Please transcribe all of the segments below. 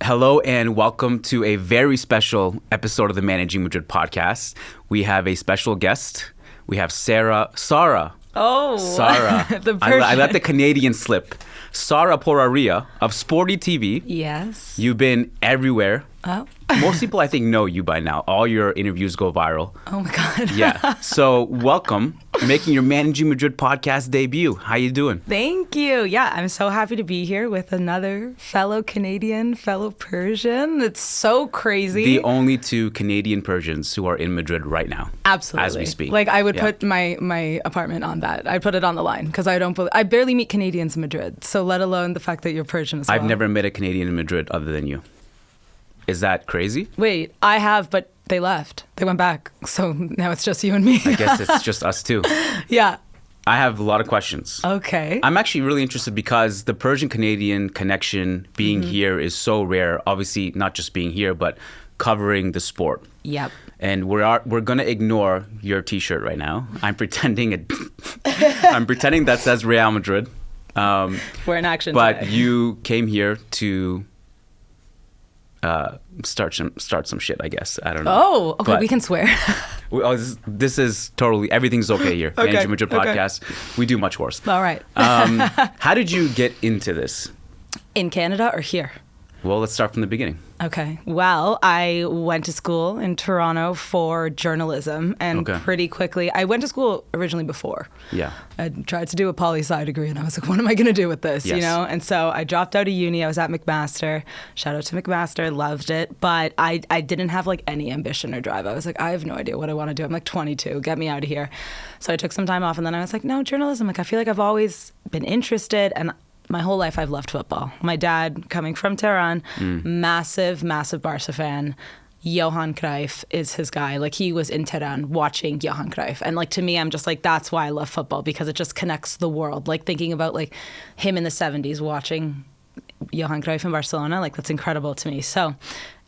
Hello and welcome to a very special episode of the Managing Madrid Podcast. We have a special guest. We have Sara. Oh, Sara. I let the Canadian slip. Sara Poraria of Sporty TV. Yes. You've been everywhere. Oh. Most people, I think, know you by now. All your interviews go viral. Oh my God. Yeah. So welcome, making your Managing Madrid Podcast debut. How you doing? Thank you. Yeah, I'm so happy to be here with another fellow Canadian, fellow Persian. It's so crazy. The only two Canadian Persians who are in Madrid right now. Absolutely. As we speak. Like I would put my apartment on that. I put it on the line because I barely meet Canadians in Madrid. So let alone the fact that you're Persian as well. I've never met a Canadian in Madrid other than you. Is that crazy? Wait, I have, but they left. They went back. So now it's just you and me. I guess it's just us two. Yeah. I have a lot of questions. Okay. I'm actually really interested because the Persian-Canadian connection being here is so rare. Obviously, not just being here, but covering the sport. Yep. And we're going to ignore your T-shirt right now. I'm pretending that says Real Madrid. We're in action But today. you came here to start some shit, I guess. I don't know. Oh, okay. But we can swear. this is totally, everything's okay here. Okay, Managing Madrid okay. Podcast. We do much worse. All right. How did you get into this? In Canada or here? Well, let's start from the beginning. Okay. Well, I went to school in Toronto for journalism, and pretty quickly, I went to school originally before. Yeah. I tried to do a poli-sci degree, and I was like, what am I going to do with this, Yes. you know? And so I dropped out of uni. I was at McMaster. Shout out to McMaster. Loved it. But I didn't have, like, any ambition or drive. I was like, I have no idea what I want to do. I'm, like, 22. Get me out of here. So I took some time off, and then I was like, no, journalism. Like, I feel like I've always been interested, and my whole life I've loved football. My dad, coming from Tehran, massive Barca fan. Johan Cruyff is his guy. Like, he was in Tehran watching Johan Cruyff. And, like, to me, I'm just like, that's why I love football, because it just connects the world. Like, thinking about, like, him in the 70s watching Johan Cruyff in Barcelona, like, that's incredible to me. So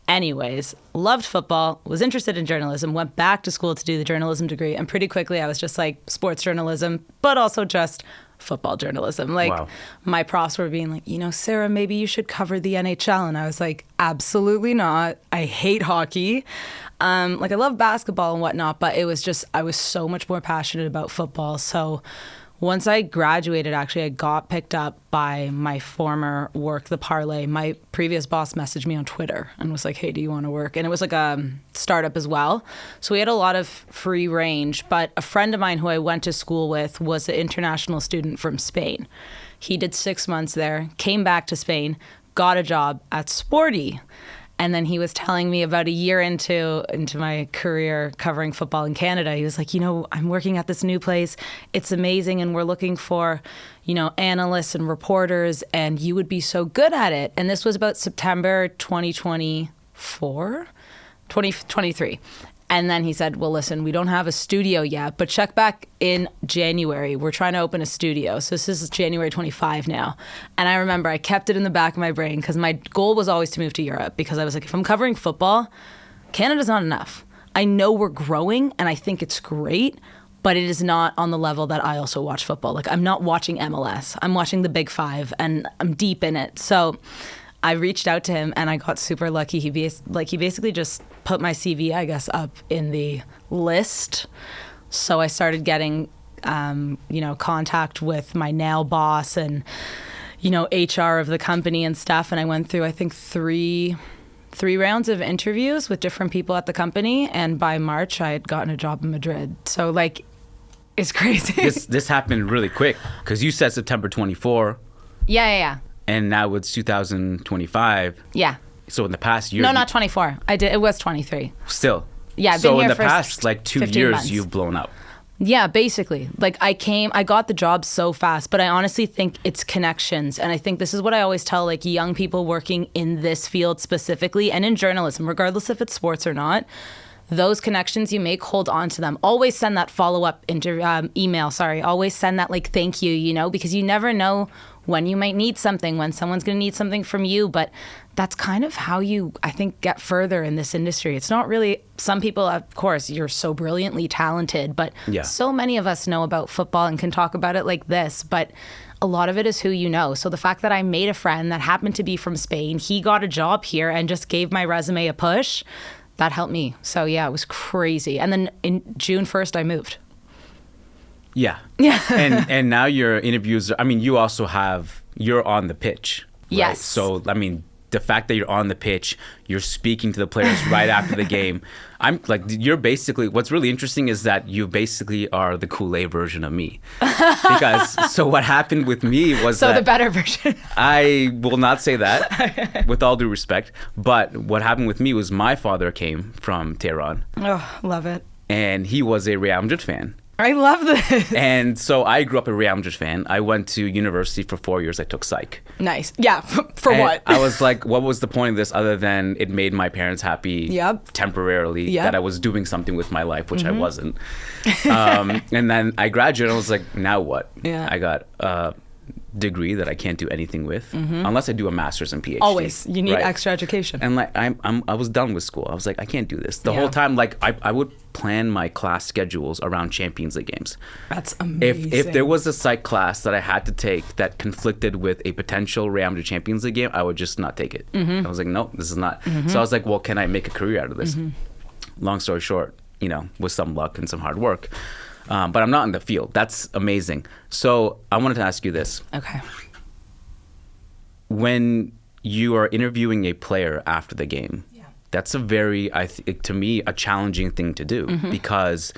anyways, loved football, was interested in journalism, went back to school to do the journalism degree. And pretty quickly I was just like, sports journalism, but also just football journalism. Like, wow. My profs were being like, Sarah, maybe you should cover the NHL. And I was like, absolutely not. I hate hockey. Like, I love basketball and whatnot, but it was just, I was so much more passionate about football. So once I graduated, actually, I got picked up by my former work, The Parlay. My previous boss messaged me on Twitter and was like, hey, do you want to work? And it was like a startup as well. So we had a lot of free range. But a friend of mine who I went to school with was an international student from Spain. He did 6 months there, came back to Spain, got a job at Sporty. And then he was telling me about a year into my career covering football in Canada, he was like, I'm working at this new place. It's amazing. And we're looking for, analysts and reporters, and you would be so good at it. And this was about September 2023. And then he said, well, listen, we don't have a studio yet, but check back in January. We're trying to open a studio. So this is January 25 now. And I remember I kept it in the back of my brain because my goal was always to move to Europe, because I was like, if I'm covering football, Canada's not enough. I know we're growing and I think it's great, but it is not on the level that I also watch football. Like, I'm not watching MLS. I'm watching the Big Five and I'm deep in it. So I reached out to him and I got super lucky. He basically just put my CV, I guess, up in the list. So I started getting, contact with my now boss and, HR of the company and stuff. And I went through, I think, three rounds of interviews with different people at the company. And by March, I had gotten a job in Madrid. So, like, it's crazy. This happened really quick because you said September 24. Yeah. And now it's 2025. Yeah. So in the past year... No, not 24. It was 23. Still. Yeah, I've been so here in the for past, 2 years, months. you've blown up. Yeah, basically. Like, I got the job so fast, but I honestly think it's connections. And I think this is what I always tell, like, young people working in this field specifically and in journalism, regardless if it's sports or not. those connections you make, hold on to them. Always send that follow-up email. Always send that like thank you, because you never know when you might need something, when someone's going to need something from you. But that's kind of how you, I think, get further in this industry. It's not really, some people, of course, you're so brilliantly talented, but so many of us know about football and can talk about it like this. But a lot of it is who you know. So the fact that I made a friend that happened to be from Spain, he got a job here and just gave my resume a push, that helped me. So yeah, it was crazy. And then in June 1st, I moved. Yeah. And now your interviews, I mean, you're on the pitch. Right? Yes. So, I mean, the fact that you're on the pitch, you're speaking to the players right after the game. I'm like, you're basically, what's really interesting is that you basically are the Kool-Aid version of me. Because, so what happened with me was the better version. I will not say that, with all due respect. But what happened with me was my father came from Tehran. Oh, love it. And he was a Real Madrid fan. I love this. And so I grew up a Real Madrid fan. I went to university for 4 years. I took psych. Nice. Yeah. For and what? I was like, what was the point of this other than it made my parents happy temporarily that I was doing something with my life, which I wasn't. And then I graduated and I was like, now what? Yeah. I got a degree that I can't do anything with unless I do a master's and PhD. Always. You need extra education. And like I was done with school. I was like, I can't do this. The whole time, like I would plan my class schedules around Champions League games. That's amazing. If there was a psych class that I had to take that conflicted with a potential Real Madrid Champions League game, I would just not take it. I was like, nope, this is not. So I was like, well, can I make a career out of this? Long story short, with some luck and some hard work. But I'm not in the field. That's amazing. So I wanted to ask you this. Okay. When you are interviewing a player after the game, that's a very, to me, a challenging thing to do because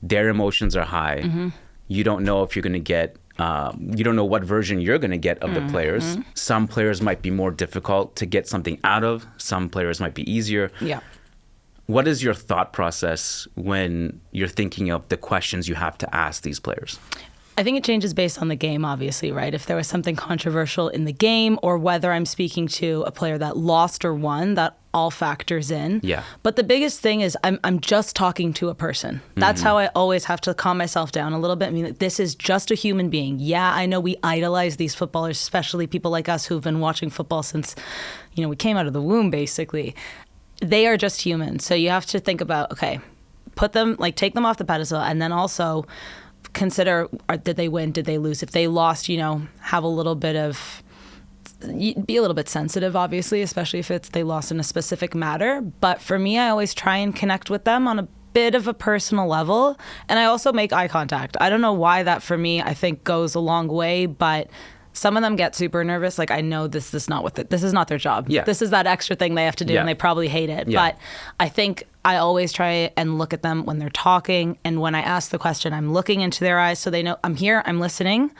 their emotions are high. You don't know if you're going to get, you don't know what version you're going to get of the players. Some players might be more difficult to get something out of. Some players might be easier. Yeah. What is your thought process when you're thinking of the questions you have to ask these players? I think it changes based on the game, obviously, right? If there was something controversial in the game or whether I'm speaking to a player that lost or won, that all factors in. Yeah. But the biggest thing is I'm just talking to a person. That's how I always have to calm myself down a little bit. I mean, this is just a human being. Yeah, I know we idolize these footballers, especially people like us who've been watching football since, we came out of the womb, basically. They are just humans. So you have to think about, okay, put them, take them off the pedestal, and then also consider, did they win, did they lose? If they lost, have a little bit of, be a little bit sensitive, obviously, especially if they lost in a specific matter. But for me, I always try and connect with them on a bit of a personal level. And I also make eye contact. I don't know why that for me, I think goes a long way, but some of them get super nervous. Like, I know this is not this is not their job. Yeah. This is that extra thing they have to do, and they probably hate it. Yeah. But I think I always try and look at them when they're talking, and when I ask the question, I'm looking into their eyes so they know I'm here, I'm listening.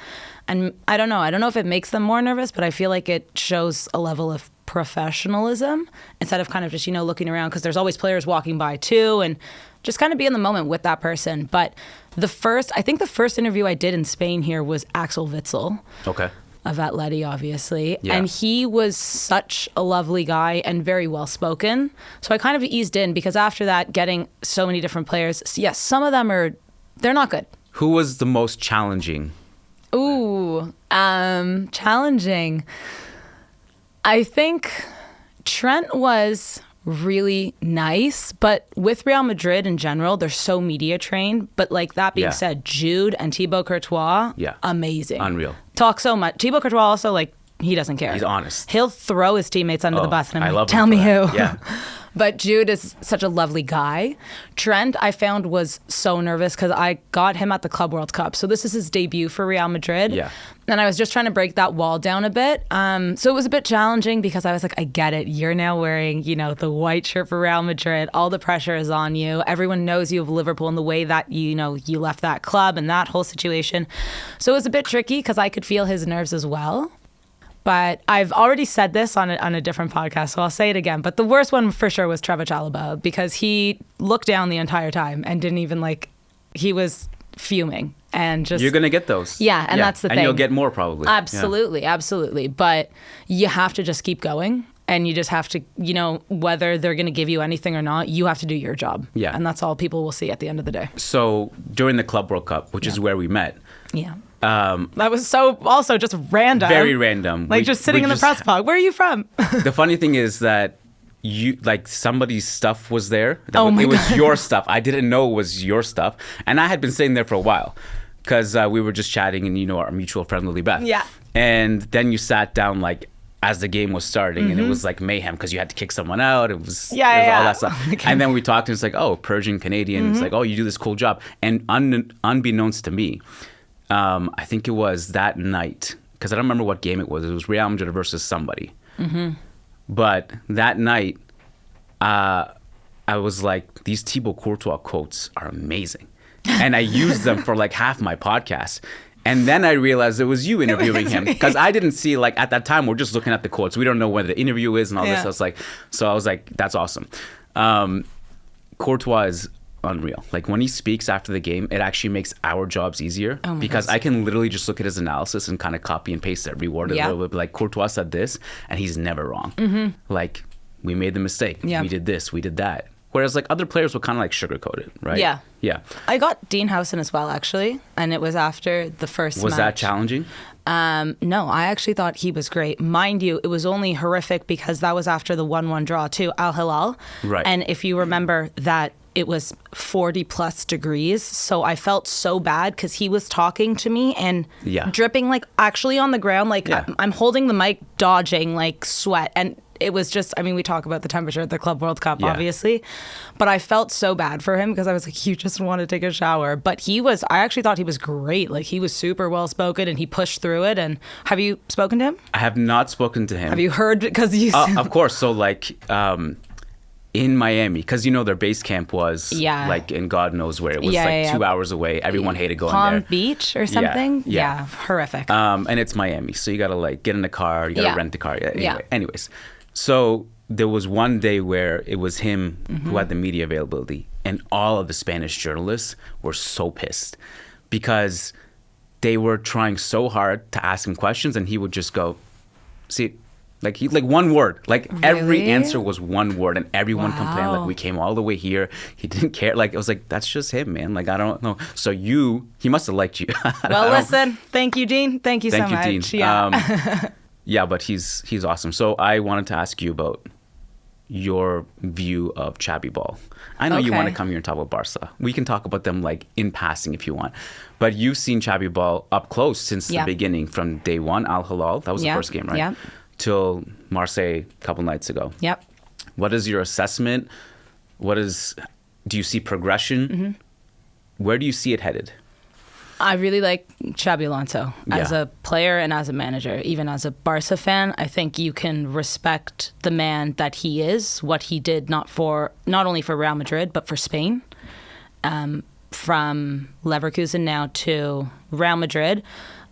And I don't know if it makes them more nervous, but I feel like it shows a level of professionalism instead of kind of just, looking around, because there's always players walking by too, and just kind of be in the moment with that person. But the first interview I did in Spain here was Axel Witsel. Okay. Of Atleti, obviously. Yeah. And he was such a lovely guy and very well spoken. So I kind of eased in, because after that, getting so many different players, yes, some of them they're not good. Who was the most challenging? Ooh, challenging. I think Trent was really nice, but with Real Madrid in general, they're so media trained. But that being said, Jude and Thibaut Courtois, amazing. Unreal. Talk so much. Thibaut Courtois also, he doesn't care. He's honest. He'll throw his teammates under the bus, and I'm like, tell me who. Yeah. But Jude is such a lovely guy. Trent, I found, was so nervous because I got him at the Club World Cup. So this is his debut for Real Madrid. Yeah. And I was just trying to break that wall down a bit. So it was a bit challenging because I was like, I get it. You're now wearing, the white shirt for Real Madrid. All the pressure is on you. Everyone knows you of Liverpool and the way that, you left that club and that whole situation. So it was a bit tricky because I could feel his nerves as well. But I've already said this on a different podcast, so I'll say it again. But the worst one for sure was Trevor Chalobah, because he looked down the entire time and didn't even he was fuming and just... You're going to get those. Yeah, and that's the thing. And you'll get more probably. Absolutely, absolutely. But you have to just keep going and you just have to, whether they're going to give you anything or not, you have to do your job. Yeah. And that's all people will see at the end of the day. So during the Club World Cup, which is where we met. Yeah. That was so also just random. Very random. Like just sitting in the press box. Where are you from? The funny thing is that somebody's stuff was there. It was your stuff. I didn't know it was your stuff. And I had been sitting there for a while because we were just chatting and, our mutual friend Lily Beth. Yeah. And then you sat down as the game was starting and it was like mayhem because you had to kick someone out. It was all that stuff. And then we talked and it's like, oh, Persian Canadian. It's like, oh, you do this cool job. And unbeknownst to me, I think it was that night, because I don't remember what game it was. It was Real Madrid versus somebody. Mm-hmm. But that night, I was like, these Thibaut Courtois quotes are amazing. And I used them for half my podcast. And then I realized it was you interviewing him, because I didn't see, at that time, we're just looking at the quotes. We don't know where the interview is and all this. So I was like, that's awesome. Courtois is unreal. When he speaks after the game, it actually makes our jobs easier because I can literally just look at his analysis and kind of copy and paste every word a little bit. Like Courtois said this and he's never wrong. Mm-hmm. We made the mistake. Yeah. We did this, we did that. Whereas other players will kind of sugarcoat it, right? Yeah. Yeah. I got Dean Howson as well, actually. And it was after the first match. Was that challenging? No, I actually thought he was great. Mind you, it was only horrific because that was after the 1-1 draw to Al Hilal. Right. And if you remember that, it was 40 plus degrees. So I felt so bad because he was talking to me and dripping actually on the ground. I'm holding the mic, dodging sweat. And it was just, we talk about the temperature at the Club World Cup, obviously. But I felt so bad for him because I was like, you just want to take a shower. But I actually thought he was great. He was super well spoken and he pushed through it. And have you spoken to him? I have not spoken to him. Have you heard? Because you of course. So in Miami, because their base camp was in God knows where. It was 2 hours away. Everyone hated going there. Palm Beach or something? Yeah. Horrific. And it's Miami. So you got to get in a car, you got to rent a car. Anyways, so there was one day where it was him who had the media availability and all of the Spanish journalists were so pissed because they were trying so hard to ask him questions and he would just go, see, one word. Really? Every answer was one word and everyone complained we came all the way here. He didn't care. It was that's just him, man. I don't know. So he must have liked you. Well, listen, thank you, Dean. Thank you so much. Dean. Yeah. Yeah, but he's awesome. So I wanted to ask you about your view of Xavi Ball. I know you want to come here and talk about Barca. We can talk about them in passing if you want. But you've seen Xavi Ball up close since the beginning, from day one, Al Hilal. That was the first game, right? Yeah. Till Marseille a couple nights ago. Yep. What is your assessment? Do you see progression? Mm-hmm. Where do you see it headed? I really like Xabi Alonso as a player and as a manager. Even as a Barca fan, I think you can respect the man that he is, what he did not only for Real Madrid, but for Spain. From Leverkusen now to Real Madrid,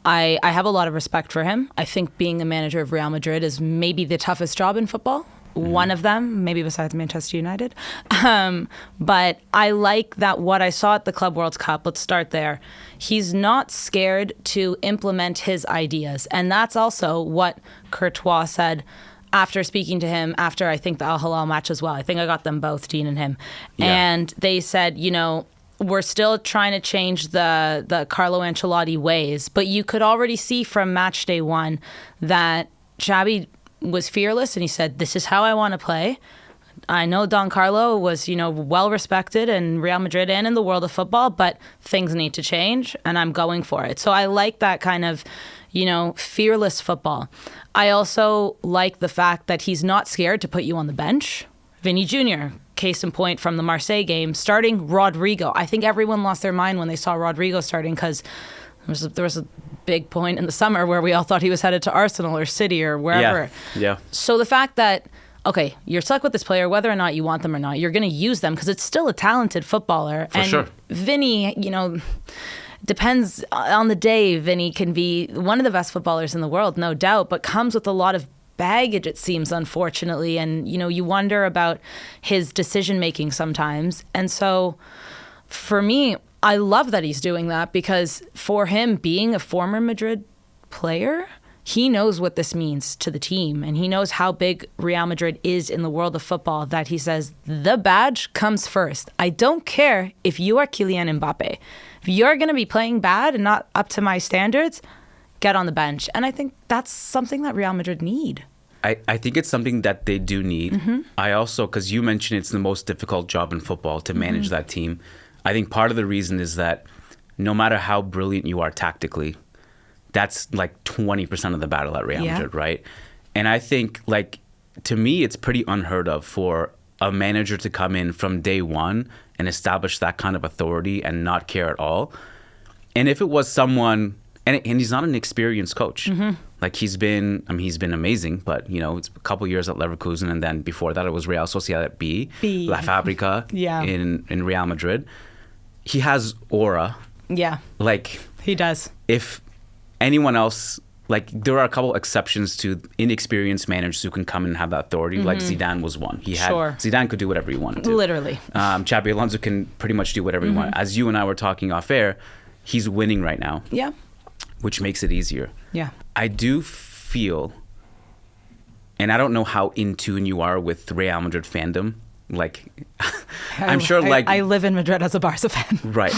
I have a lot of respect for him. I think being a manager of Real Madrid is maybe the toughest job in football. One of them, maybe besides Manchester United. But I like that what I saw at the Club World Cup, let's start there. He's not scared to implement his ideas. And that's also what Courtois said after speaking to him, after I think the Al Hilal match as well. I think I got them both, Dean and him. Yeah. And they said, we're still trying to change the Carlo Ancelotti ways. But you could already see from match day one that Xabi was fearless and he said, this is how I want to play. I know Don Carlo was, well respected in Real Madrid and in the world of football, but things need to change and I'm going for it. So I like that kind of, fearless football. I also like the fact that he's not scared to put you on the bench. Vinny Jr., case in point from the Marseille game, starting Rodrigo. I think everyone lost their mind when they saw Rodrigo starting because there was a big point in the summer where we all thought he was headed to Arsenal or City or wherever. Yeah. So the fact that, okay, you're stuck with this player, whether or not you want them or not, you're going to use them because it's still a talented footballer. For sure. Vinny, depends on the day. Vinny can be one of the best footballers in the world, no doubt, but comes with a lot of baggage, it seems, unfortunately. And, you wonder about his decision-making sometimes. And so for me, I love that he's doing that because for him being a former Madrid player, he knows what this means to the team, and he knows how big Real Madrid is in the world of football, that he says, the badge comes first. I don't care if you are Kylian Mbappe. If you're going to be playing bad and not up to my standards, get on the bench. And I think that's something that Real Madrid need. I think it's something that they do need. I also, because you mentioned it's the most difficult job in football to manage that team. I think part of the reason is that no matter how brilliant you are tactically, that's like 20% of the battle at Real Madrid, right? And I think, like, to me, it's pretty unheard of for a manager to come in from day one and establish that kind of authority and not care at all. And if it was someone, and he's not an experienced coach. Like, he's been amazing, but, you know, it's a couple years at Leverkusen, and then before that it was Real Sociedad at B. La Fabrica in Real Madrid. He has aura. Yeah. Like, he does. If anyone else, like, there are a couple exceptions to inexperienced managers who can come and have that authority. Like Zidane was one. Zidane could do whatever he wanted to. Literally. Xabi Alonso can pretty much do whatever he wanted. As you and I were talking off air, he's winning right now. Yeah. Which makes it easier. Yeah. I do feel, and I don't know how in tune you are with Real Madrid fandom. Like, I'm sure, like, I live in Madrid as a Barca fan. Right.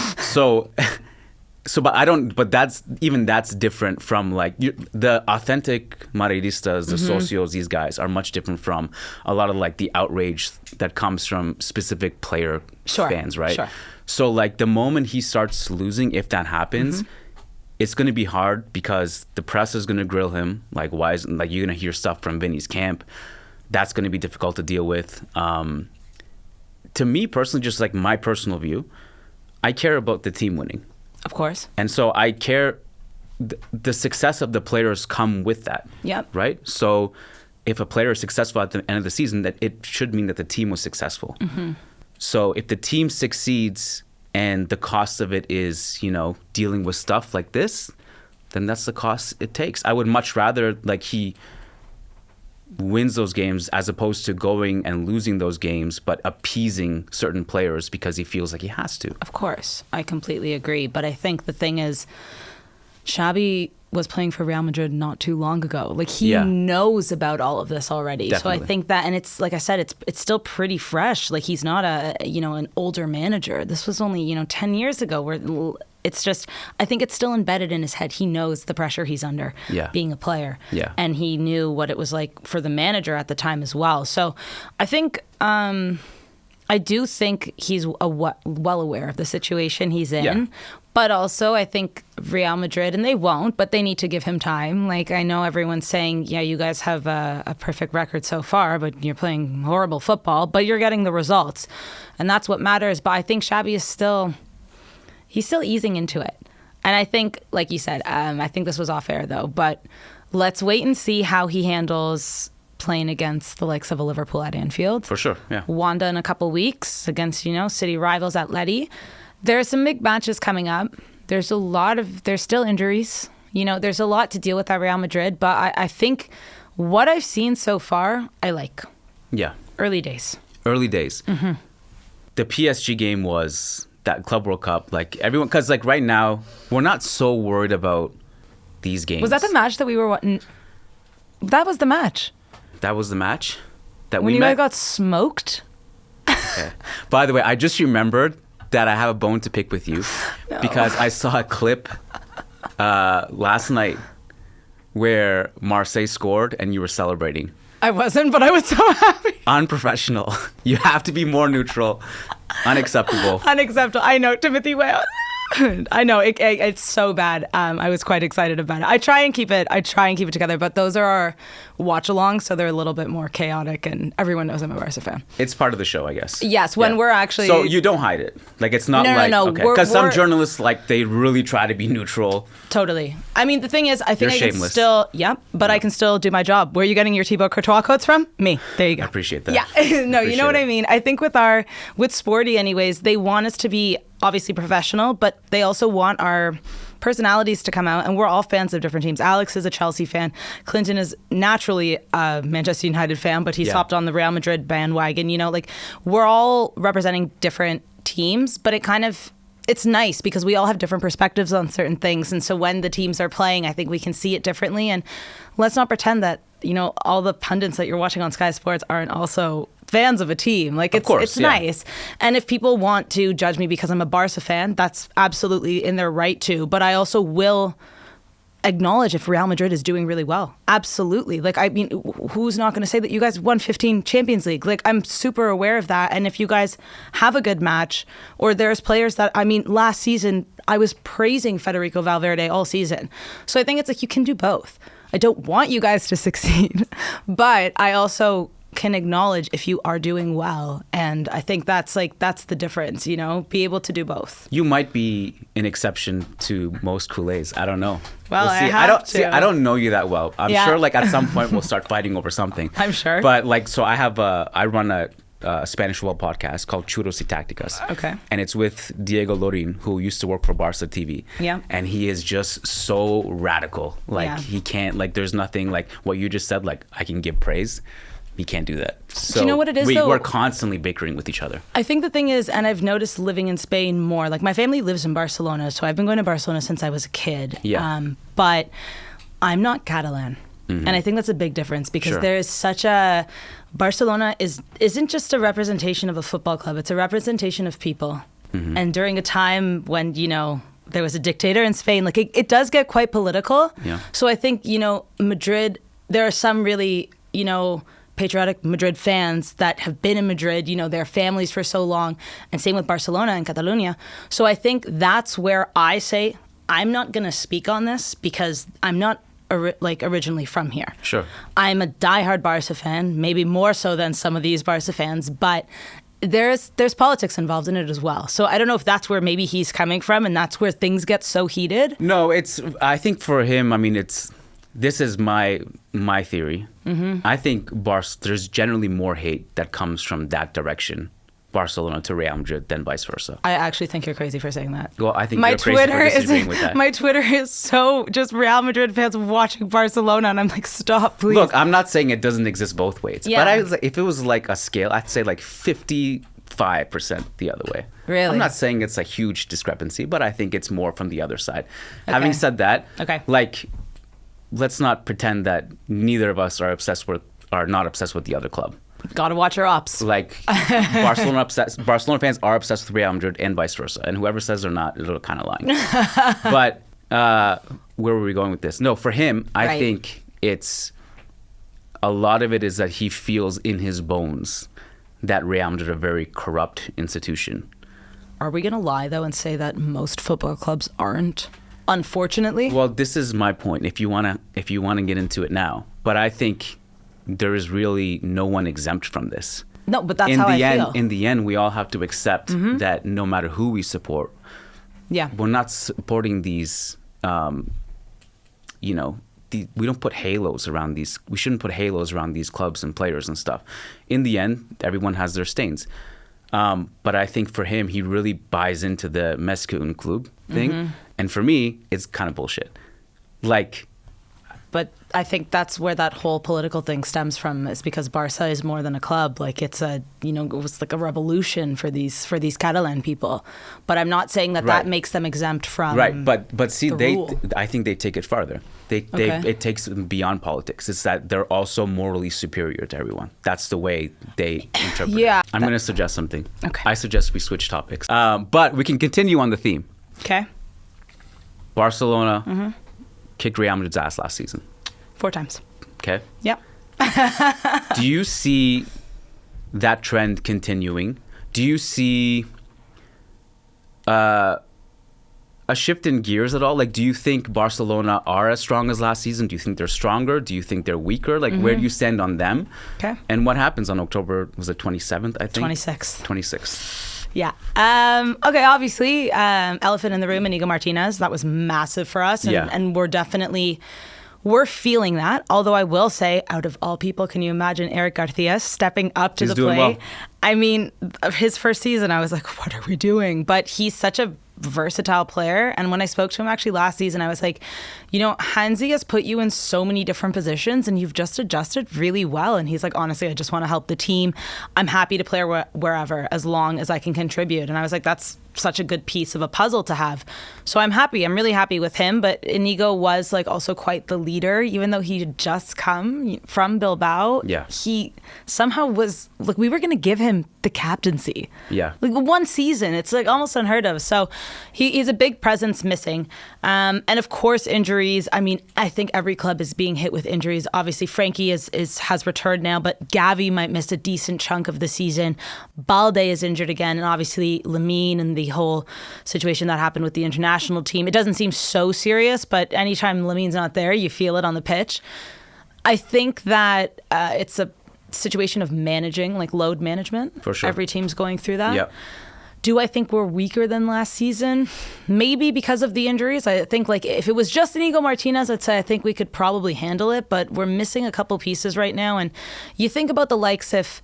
But that's different from, like, the authentic Madridistas, the socios, these guys are much different from a lot of, like, the outrage that comes from specific player fans, right? Sure. So, like, the moment he starts losing, if that happens, it's going to be hard because the press is going to grill him. Like, why isn't, like, you're going to hear stuff from Vinny's camp. That's going to be difficult to deal with. To me personally, just like my personal view, I care about the team winning. Of course. And so I care, the success of the players come with that. Yep. Right? So if a player is successful at the end of the season, that it should mean that the team was successful. So if the team succeeds and the cost of it is, you know, dealing with stuff like this, then that's the cost it takes. I would much rather, like, he wins those games as opposed to going and losing those games but appeasing certain players because he feels like he has to. Of course, I completely agree. But I think the thing is, Xabi was playing for Real Madrid not too long ago. Like, he knows about all of this already. Definitely. So I think that, and it's like I said, it's still pretty fresh. Like, he's not an older manager. This was only 10 years ago. Where it's just, I think it's still embedded in his head. He knows the pressure he's under being a player. Yeah. And he knew what it was like for the manager at the time as well. So I think, I do think he's well aware of the situation he's in. Yeah. But also, I think Real Madrid, and they won't, but they need to give him time. Like, I know everyone's saying, yeah, you guys have a perfect record so far, but you're playing horrible football, but you're getting the results. And that's what matters. But I think Xabi is still easing into it. And I think, like you said, I think this was off air, though, but let's wait and see how he handles playing against the likes of a Liverpool at Anfield. For sure, yeah. Wanda in a couple weeks against, city rivals at Letty. There are some big matches coming up. There's still injuries. There's a lot to deal with at Real Madrid, but I think what I've seen so far, I like. Yeah. Early days. Mm-hmm. The PSG game was that Club World Cup, like everyone, because like right now, we're not so worried about these games. Was that the match that we were That was the match. That was the match? That when we you met? got smoked? Okay. By the way, I just remembered that I have a bone to pick with you because I saw a clip last night where Marseille scored and you were celebrating. I wasn't, but I was so happy. Unprofessional. You have to be more neutral. Unacceptable. Unacceptable. I know, Timothy Wales. I know it's so bad. I was quite excited about it. I try and keep it together, but those are our watch-alongs, so they're a little bit more chaotic, and everyone knows I'm a Barca fan. It's part of the show, I guess. Yes, when we're actually. So you don't hide it. Like it's not No. Okay. Because some journalists they really try to be neutral. Totally. I mean, the thing is, I think You're I shameless. can still. Yep, but I can still do my job. Where are you getting your Thibaut Courtois quotes from? Me. There you go. I appreciate that. Yeah. No, you know what I mean. I think with Sporty, anyways, they want us to be obviously professional, but they also want our personalities to come out, and we're all fans of different teams. Alex is a Chelsea fan. Clinton is naturally a Manchester United fan, but he's hopped on the Real Madrid bandwagon. We're all representing different teams, but it's it's nice because we all have different perspectives on certain things. And so when the teams are playing, I think we can see it differently. And let's not pretend that, all the pundits that you're watching on Sky Sports aren't also fans of a team. Like, it's nice. And if people want to judge me because I'm a Barca fan, that's absolutely in their right to. But I also will acknowledge if Real Madrid is doing really well. Absolutely. Like, I mean, who's not going to say that you guys won 15 Champions League? Like, I'm super aware of that. And if you guys have a good match, or there's players that, last season, I was praising Federico Valverde all season. So I think it's like you can do both. I don't want you guys to succeed, but I also can acknowledge if you are doing well. And I think that's the difference, be able to do both. You might be an exception to most Kool-Aids. I don't know. Well, we'll see. I don't know you that well. I'm sure like at some point we'll start fighting over something. I'm sure. But like, so I run a Spanish football podcast called Churros y Tácticas. Okay. And it's with Diego Lorin, who used to work for Barca TV. Yeah. And he is just so radical. Like he can't, like there's nothing like what you just said, like I can give praise. He can't do that. So do you know what it is, though? We're constantly bickering with each other. I think the thing is, and I've noticed living in Spain more, like my family lives in Barcelona, so I've been going to Barcelona since I was a kid. Yeah. But I'm not Catalan. Mm-hmm. And I think that's a big difference because there is such a... Barcelona isn't just a representation of a football club. It's a representation of people. Mm-hmm. And during a time when, there was a dictator in Spain, like it does get quite political. Yeah. So I think, Madrid, there are some really, patriotic Madrid fans that have been in Madrid, their families for so long, and same with Barcelona and Catalonia. So I think that's where I say I'm not going to speak on this because I'm not originally from here. Sure. I'm a diehard Barca fan, maybe more so than some of these Barca fans, but there's politics involved in it as well. So I don't know if that's where maybe he's coming from and that's where things get so heated. No, I think for him, this is my theory. Mm-hmm. I think there's generally more hate that comes from that direction, Barcelona to Real Madrid, than vice versa. I actually think you're crazy for saying that. Well, I think you're crazy for disagreeing with that. My Twitter is so just Real Madrid fans watching Barcelona, and I'm like, stop, please. Look, I'm not saying it doesn't exist both ways, but if it was like a scale, I'd say like 55% the other way. Really? I'm not saying it's a huge discrepancy, but I think it's more from the other side. Okay. Having said that, let's not pretend that neither of us are not obsessed with the other club. Gotta watch your ops. Like Barcelona fans are obsessed with Real Madrid and vice versa. And whoever says they're not, they're kind of lying. But where were we going with this? No, for him, I think it's a lot of it is that he feels in his bones that Real Madrid are a very corrupt institution. Are we gonna lie though and say that most football clubs aren't? Unfortunately. Well, this is my point. If you wanna get into it now, but I think there is really no one exempt from this. No, but that's how I feel. In the end, we all have to accept that no matter who we support, we're not supporting these. We don't put halos around these. We shouldn't put halos around these clubs and players and stuff. In the end, everyone has their stains. But I think for him, he really buys into the Mezcun Club thing. And for me, it's kind of bullshit. But I think that's where that whole political thing stems from, is because Barca is more than a club. Like it was like a revolution for these Catalan people. But I'm not saying that makes them exempt from But see, I think they take it farther. It takes them beyond politics. It's that they're also morally superior to everyone. That's the way they interpret it. I'm going to suggest something. Okay. I suggest we switch topics. But we can continue on the theme. Okay. Barcelona kicked Real Madrid's ass last season. 4 times. Okay. Yep. Do you see that trend continuing? Do you see a shift in gears at all? Like, do you think Barcelona are as strong as last season? Do you think they're stronger? Do you think they're weaker? Like, where do you stand on them? Okay. And what happens on October, was it 27th, I think? 26th. Yeah. Okay, obviously, elephant in the room, Inigo Martinez. That was massive for us. And we're feeling that. Although I will say, out of all people, can you imagine Eric Garcia stepping up to the plate? Well. I mean, his first season, I was like, what are we doing? But he's such a versatile player. And when I spoke to him actually last season, I was like, Hansi has put you in so many different positions and you've just adjusted really well. And he's like, honestly, I just want to help the team. I'm happy to play wherever as long as I can contribute. And I was like, that's such a good piece of a puzzle to have. So I'm happy. I'm really happy with him. But Inigo was like also quite the leader, even though he had just come from Bilbao. Yeah. He somehow was like, we were going to give him the captaincy. Yeah. Like one season. It's like almost unheard of. So he's a big presence missing. And of course, injuries. I mean, I think every club is being hit with injuries. Obviously, Frankie has returned now, but Gavi might miss a decent chunk of the season. Balde is injured again. And obviously, Lamine and the whole situation that happened with the international team. It doesn't seem so serious, but anytime Lamine's not there, you feel it on the pitch. I think that it's a situation of managing, like load management. For sure. Every team's going through that. Yep. Do I think we're weaker than last season? Maybe because of the injuries. I think like if it was just Inigo Martinez, I'd say I think we could probably handle it, but we're missing a couple pieces right now. And you think about the likes if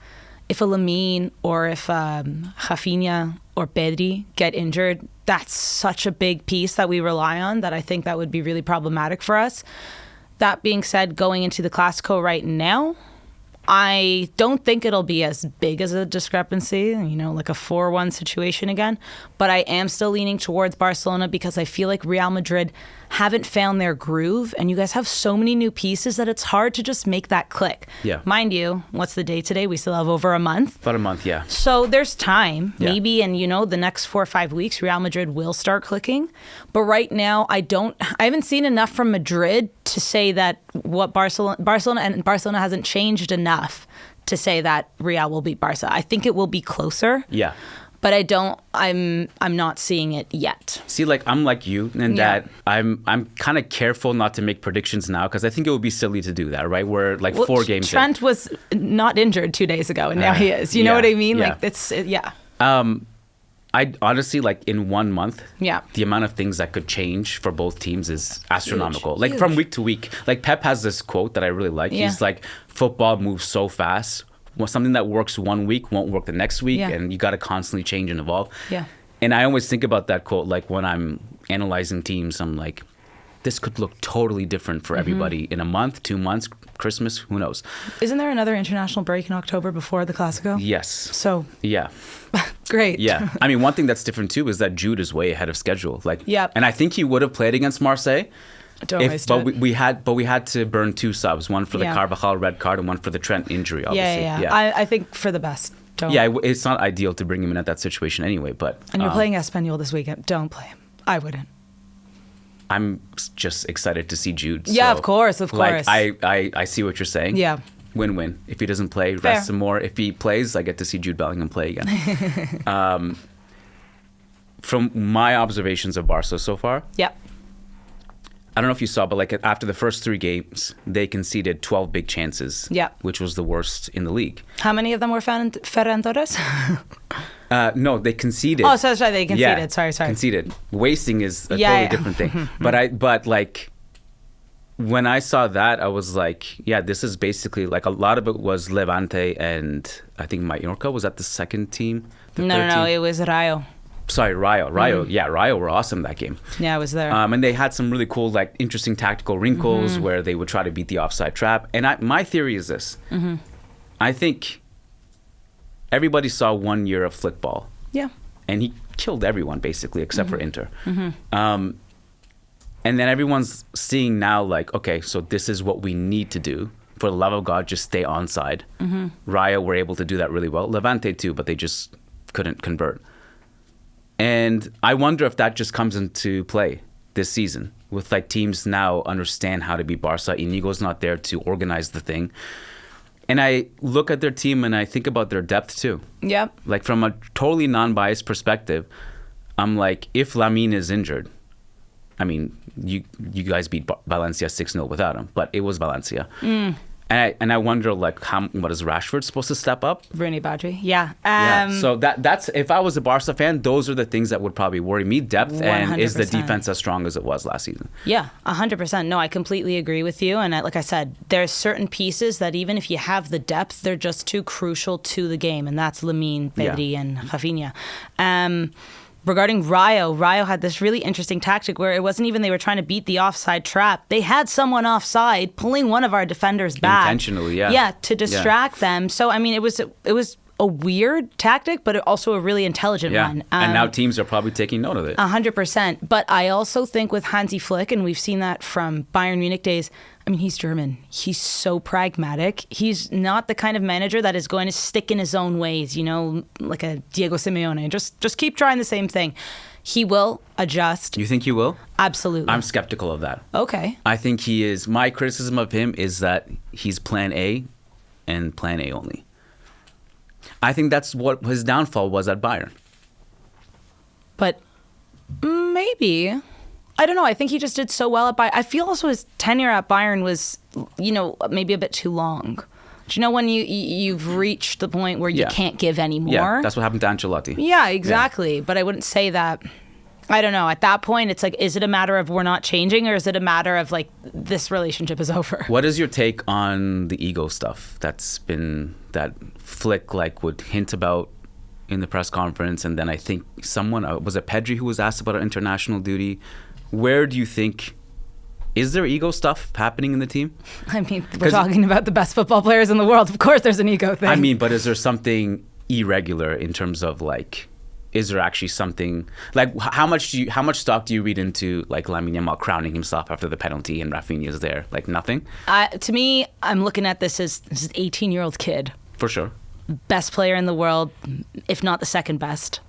a Lamine or if Rafinha or Pedri get injured, that's such a big piece that we rely on that I think that would be really problematic for us. That being said, going into the Clasico right now, I don't think it'll be as big as a discrepancy, like a 4-1 situation again. But I am still leaning towards Barcelona because I feel like Real Madrid haven't found their groove. And you guys have so many new pieces that it's hard to just make that click. Yeah. Mind you, what's the day today? We still have over a month. About a month, yeah. So there's time, Yeah. maybe, and the next 4 or 5 weeks, Real Madrid will start clicking. But right now, I haven't seen enough from Madrid to say that what Barcelona hasn't changed enough to say that Real will beat Barca. I think it will be closer. Yeah. But I'm not seeing it yet. See, like I'm like you in that I'm kind of careful not to make predictions now because I think it would be silly to do that, right? We're like 4 games Trent was not injured 2 days ago, and now he is. You know what I mean? Yeah. Like it's yeah. I honestly, like in 1 month, Yeah. the amount of things that could change for both teams is astronomical. Huge. Like from week to week. Like Pep has this quote that I really like. Yeah. He's like, football moves so fast. Well, something that works 1 week won't work the next week, Yeah. and you got to constantly change and evolve. Yeah. And I always think about that quote, like when I'm analyzing teams, I'm like, this could look totally different for everybody in a month, 2 months, Christmas, who knows? Isn't there another international break in October before the Clasico? Yes. So Yeah. great. Yeah. I mean, one thing that's different too is that Jude is way ahead of schedule. Like, Yep. And I think he would have played against Marseille. Don't waste it. We had to burn 2 subs, one for the Yeah. Carvajal red card and one for the Trent injury, obviously. Yeah. I think for the best. Don't. Yeah, it's not ideal to bring him in at that situation anyway, but... And you're playing Espanyol this weekend. Don't play him. I wouldn't. I'm just excited to see Jude. Yeah, so, of course. Like, I see what you're saying. Yeah. Win-win. If he doesn't play, Fair. rest some more. If he plays, I get to see Jude Bellingham play again. From my observations of Barca so far, Yeah. I don't know if you saw, but like after the first 3 games, they conceded 12 big chances, Yeah. which was the worst in the league. How many of them were Ferran Torres? No, they conceded. Oh, sorry, they conceded. Yeah, Sorry. conceded. Wasting is a Yeah, totally yeah. different thing. But like when I saw that, I was like, yeah, this is basically like a lot of it was Levante and I think Mallorca. Was that the second team? The third No, team? it was Rayo. Sorry, Rayo. Yeah, Rayo were awesome that game. Yeah, I was there. And they had some really cool, like, interesting tactical wrinkles where they would try to beat the offside trap. And my theory is this. I think everybody saw 1 year of flickball. Yeah. And he killed everyone, basically, except for Inter. And then everyone's seeing now, like, okay, so this is what we need to do. For the love of God, just stay onside. Rayo were able to do that really well. Levante, too, but they just couldn't convert. And I wonder if that just comes into play this season with like teams now understand how to be Barca. Inigo's not there to organize the thing. And I look at their team and I think about their depth too. Yep. Like from a totally non-biased perspective, I'm like, if Lamine is injured, I mean, you guys beat Valencia 6-0 without him, but it was Valencia. And I wonder, like, what is Rashford supposed to step up? Rooney Badri. Yeah. So that's if I was a Barca fan, those are the things that would probably worry me. Depth and is the 100%. defense as strong as it was last season? Yeah, 100%. No, I completely agree with you. And like I said, there's certain pieces that even if you have the depth, they're just too crucial to the game. And that's Lamine, Pedri, and Rafinha. regarding Rayo had this really interesting tactic where it wasn't even they were trying to beat the offside trap. They had someone offside pulling one of our defenders back. Intentionally, yeah. Yeah, to distract them. So, I mean, it was a weird tactic, but also a really intelligent one. And now teams are probably taking note of it. 100%. But I also think with Hansi Flick, and we've seen that from Bayern Munich days, I mean, he's German. He's so pragmatic. He's not the kind of manager that is going to stick in his own ways, you know, like a Diego Simeone. Just keep trying the same thing. He will adjust. You think he will? Absolutely. I'm skeptical of that. Okay. I think he is. My criticism of him is that he's plan A and plan A only. I think that's what his downfall was at Bayern. But maybe. I don't know. I think he just did so well at Bayern. I feel also his tenure at Bayern was, you know, maybe a bit too long. Do you know when you've reached the point where you can't give anymore? Yeah, that's what happened to Ancelotti. Yeah, exactly. Yeah. But I wouldn't say that. I don't know. At that point, it's like, is it a matter of we're not changing, or is it a matter of like this relationship is over? What is your take on the ego stuff that's been that Flick like would hint about in the press conference, and then I think someone was it Pedri who was asked about international duty? Where do you think is there ego stuff happening in the team? I mean, we're talking about the best football players in the world. Of course, there's an ego thing. I mean, but is there something irregular in terms of like? Is there actually something like how much stock do you read into like Lamine Yamal crowning himself after the penalty and Rafinha's there? Like nothing? To me, I'm looking at this as an 18-year-old kid. For sure. Best player in the world, if not the second best.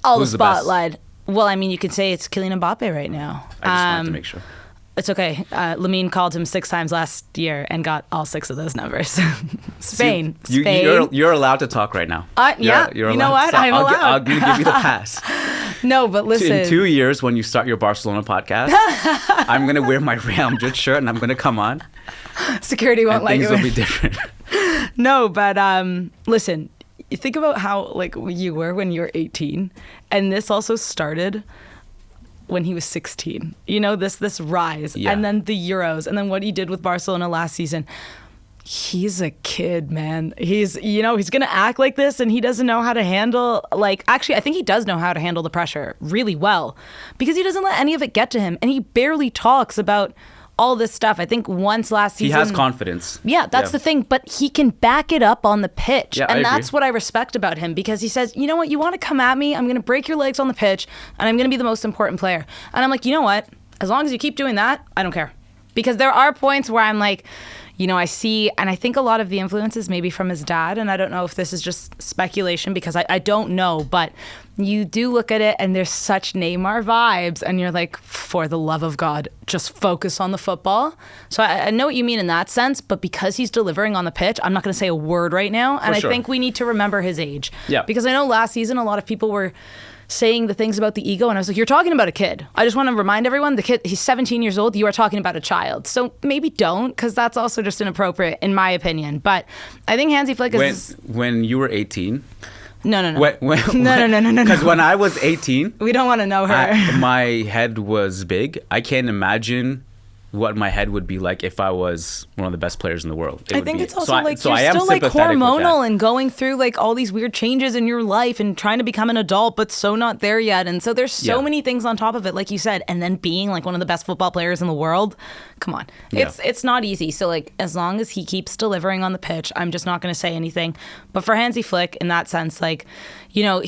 Who's the spotlight. Well, I mean, you could say it's Kylian Mbappe right now. I just wanted to make sure. It's okay. Lamine called him 6 times last year and got all 6 of those numbers. Spain. You're allowed to talk right now. Yeah. You're you know what? So I'm allowed. I'll give you the pass. No, but listen. In 2 years, when you start your Barcelona podcast, I'm going to wear my Real Madrid shirt and I'm going to come on. Security won't let you in. Things will be different. No, but listen. You think about how like you were when you were 18, and this also started when he was 16. You know, this rise, and then the Euros, and then what he did with Barcelona last season. He's a kid, man. He's going to act like this, and he doesn't know how to handle, like, actually, I think he does know how to handle the pressure really well, because he doesn't let any of it get to him, and he barely talks about all this stuff. I think once last season... He has confidence. Yeah, that's the thing. But he can back it up on the pitch. Yeah, and that's what I respect about him, because he says, you know what, you want to come at me? I'm going to break your legs on the pitch, and I'm going to be the most important player. And I'm like, you know what? As long as you keep doing that, I don't care. Because there are points where I'm like, you know, I see, and I think a lot of the influences maybe from his dad, and I don't know if this is just speculation because I don't know, but you do look at it and there's such Neymar vibes, and you're like, for the love of God, just focus on the football. So I know what you mean in that sense, but because he's delivering on the pitch, I'm not going to say a word right now, and I think we need to remember his age. Yeah. Because I know last season a lot of people were saying the things about the ego, and I was like, you're talking about a kid. I just want to remind everyone, the kid, he's 17 years old, you are talking about a child. So maybe don't, because that's also just inappropriate in my opinion. But I think Hansi Flick is... When you were 18... No. No. No. Because when I was 18... We don't want to know her. My head was big. I can't imagine what my head would be like if I was one of the best players in the world. I think it's also like you're still like hormonal and going through like all these weird changes in your life and trying to become an adult, but so not there yet. And so there's so many things on top of it, like you said, and then being like one of the best football players in the world. Come on. It's not easy. So like as long as he keeps delivering on the pitch, I'm just not going to say anything. But for Hansi Flick, in that sense, like, you know,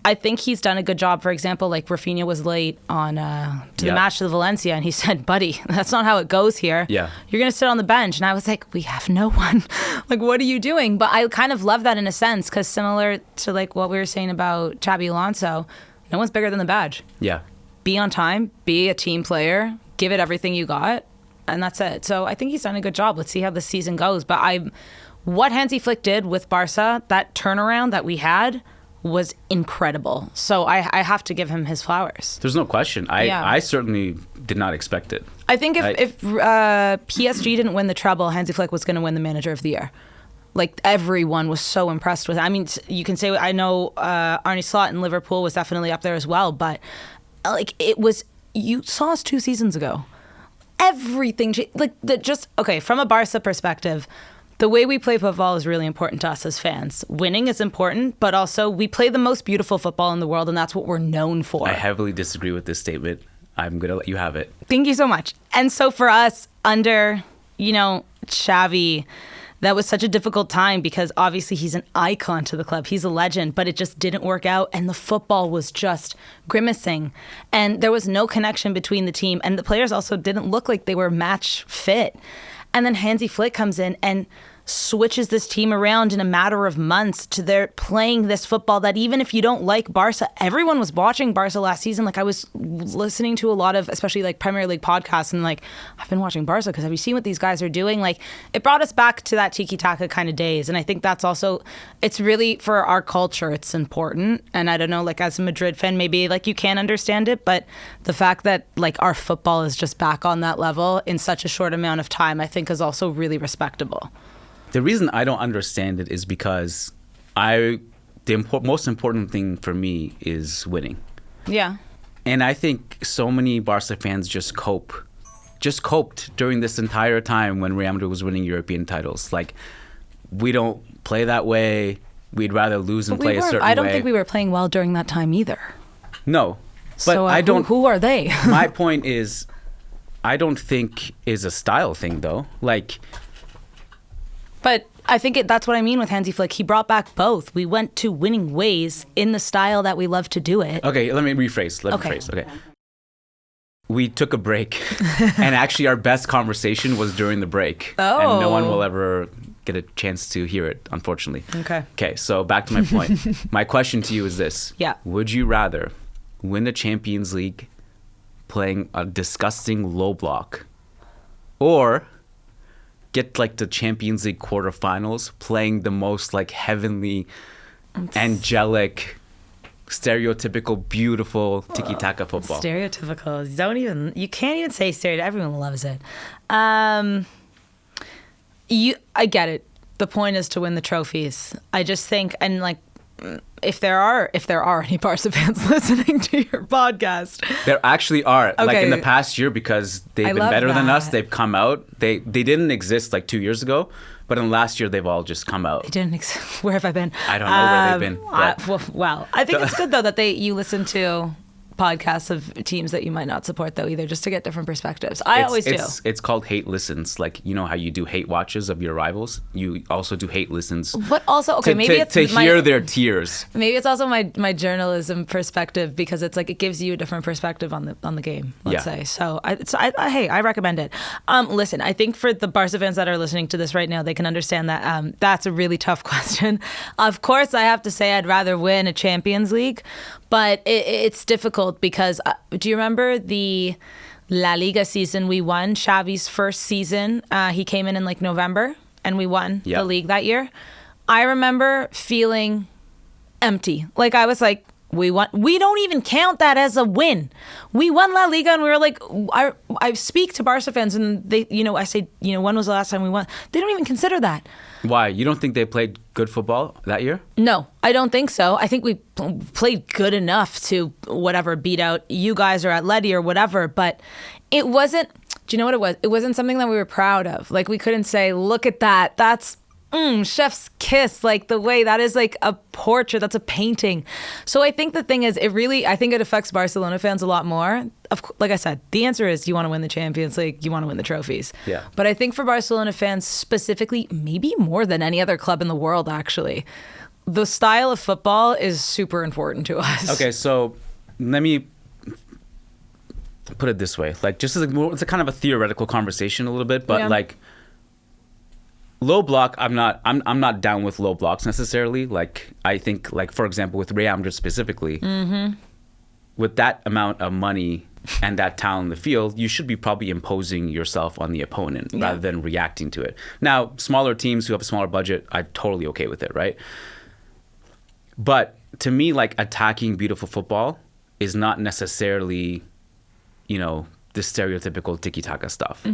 I think he's done a good job. For example, like Rafinha was late on to the match to the Valencia, and he said, buddy, that's not how it goes here. Yeah. You're going to sit on the bench. And I was like, we have no one. Like, what are you doing? But I kind of love that in a sense, because similar to like what we were saying about Xabi Alonso, no one's bigger than the badge. Yeah. Be on time, be a team player, give it everything you got, and that's it. So I think he's done a good job. Let's see how the season goes. But what Hansi Flick did with Barca, that turnaround that we had, was incredible. So I have to give him his flowers. There's no question. I certainly did not expect it. I think if PSG didn't win the treble, Hansi Flick was going to win the Manager of the Year. Like, everyone was so impressed with it. I mean, you can say, I know Arne Slot in Liverpool was definitely up there as well, but like, it was, you saw us 2 seasons ago. Everything, like, from a Barca perspective, the way we play football is really important to us as fans. Winning is important, but also we play the most beautiful football in the world, and that's what we're known for. I heavily disagree with this statement. I'm going to let you have it. Thank you so much. And so for us, under, Xavi, that was such a difficult time because obviously he's an icon to the club. He's a legend, but it just didn't work out. And the football was just grimacing. And there was no connection between the team. And the players also didn't look like they were match fit. And then Hansi Flick comes in and switches this team around in a matter of months to their playing this football that even if you don't like Barca, everyone was watching Barca last season. Like I was listening to a lot of, especially like Premier League podcasts, and like, I've been watching Barca because have you seen what these guys are doing? Like it brought us back to that tiki-taka kind of days. And I think that's also, it's really for our culture, it's important. And I don't know, like as a Madrid fan, maybe like you can't understand it, but the fact that like our football is just back on that level in such a short amount of time, I think is also really respectable. The reason I don't understand it is because the most important thing for me is winning. Yeah. And I think so many Barca fans just coped during this entire time when Real Madrid was winning European titles. Like, we don't play that way. We'd rather lose and play a certain way. I don't think we were playing well during that time either. No. But so I don't. Who are they? My point is, I don't think is a style thing, though. Like... But I think that's what I mean with Hansi Flick. He brought back both. We went to winning ways in the style that we love to do it. Okay, let me rephrase. Okay. We took a break, and actually our best conversation was during the break. Oh. And no one will ever get a chance to hear it, unfortunately. Okay, so back to my point. My question to you is this. Yeah. Would you rather win the Champions League playing a disgusting low block, or get like the Champions League quarterfinals playing the most like heavenly, angelic, stereotypical, beautiful tiki-taka football? Stereotypical. You can't even say stereotypical. Everyone loves it. I get it. The point is to win the trophies. I just think, and like, if there are any Barca fans listening to your podcast, there actually are. Okay. Like in the past year, because they've been better than us, they've come out. They didn't exist like 2 years ago, but in the last year they've all just come out. They didn't exist. Where have I been? I don't know where they've been. Well, I think it's good though that you listen to podcasts of teams that you might not support though either, just to get different perspectives. I always do. It's called hate listens. Like, you know how you do hate watches of your rivals? You also do hate listens. But also, okay, maybe it's to hear their tears. Maybe it's also my journalism perspective, because it's like it gives you a different perspective on the game, let's say. So I recommend it. Listen, I think for the Barca fans that are listening to this right now, they can understand that that's a really tough question. Of course, I have to say I'd rather win a Champions League, but it's difficult because do you remember the La Liga season we won? Xavi's first season, he came in like November and we won the league that year. I remember feeling empty. Like I was like, we won. We don't even count that as a win. We won La Liga, and we were like, I speak to Barca fans, and they, I say, when was the last time we won? They don't even consider that. Why? You don't think they played good football that year? No, I don't think so. I think we played good enough to beat out you guys or Atleti or whatever, but it wasn't, do you know what it was? It wasn't something that we were proud of. Like we couldn't say, look at that. That's chef's kiss, like the way that is like a portrait, that's a painting. So I think the thing is, I think it affects Barcelona fans a lot more. Like I said, the answer is you want to win the Champions League, you want to win the trophies. Yeah. But I think for Barcelona fans specifically, maybe more than any other club in the world actually, the style of football is super important to us. Okay, so let me put it this way. Like just as it's a kind of a theoretical conversation a little bit, but like low block, I'm not down with low blocks necessarily. Like I think, like for example, with Real Madrid specifically, with that amount of money and that talent in the field, you should be probably imposing yourself on the opponent rather than reacting to it. Now, smaller teams who have a smaller budget, I'm totally okay with it, right? But to me, like attacking beautiful football is not necessarily, the stereotypical tiki-taka stuff.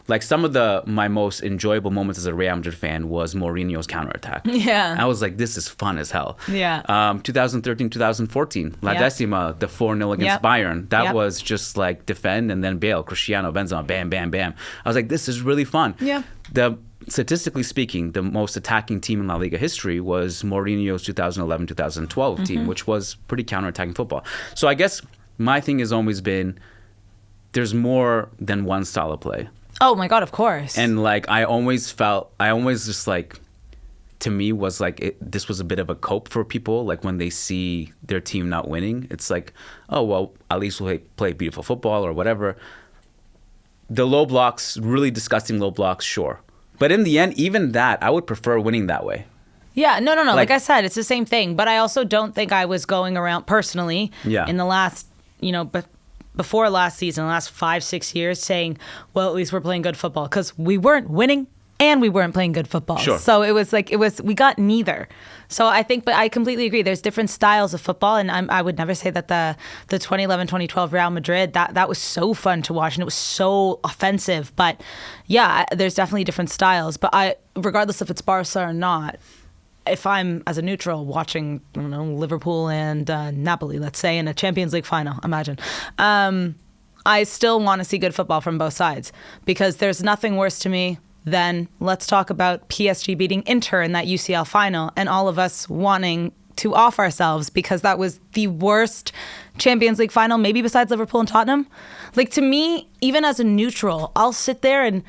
Like some of my most enjoyable moments as a Real Madrid fan was Mourinho's counterattack. Yeah. I was like, this is fun as hell. Yeah. 2013, 2014, La Decima, the 4-0 against Bayern. That was just like defend and then Bale, Cristiano, Benzema, bam, bam, bam. I was like, this is really fun. Yeah. The statistically speaking, the most attacking team in La Liga history was Mourinho's 2011-2012 team, which was pretty counterattacking football. So I guess my thing has always been there's more than one style of play. Oh my God, of course. And like I always just like, to me was like this was a bit of a cope for people. Like when they see their team not winning, it's like, oh well, at least we'll play beautiful football or whatever. The low blocks, really disgusting low blocks, sure. But in the end, even that, I would prefer winning that way. Yeah, no. Like I said, it's the same thing. But I also don't think I was going around personally in the last, before last season, the last 5-6 years saying, well, at least we're playing good football. Because we weren't winning and we weren't playing good football. Sure. So we got neither. So I think, but I completely agree. There's different styles of football. And I would never say that the 2011-2012 Real Madrid, that was so fun to watch and it was so offensive. But yeah, there's definitely different styles. But regardless if it's Barca or not, if I'm as a neutral watching, Liverpool and Napoli, let's say, in a Champions League final, imagine, I still want to see good football from both sides because there's nothing worse to me than let's talk about PSG beating Inter in that UCL final and all of us wanting to off ourselves because that was the worst Champions League final, maybe besides Liverpool and Tottenham. Like, to me, even as a neutral, I'll sit there and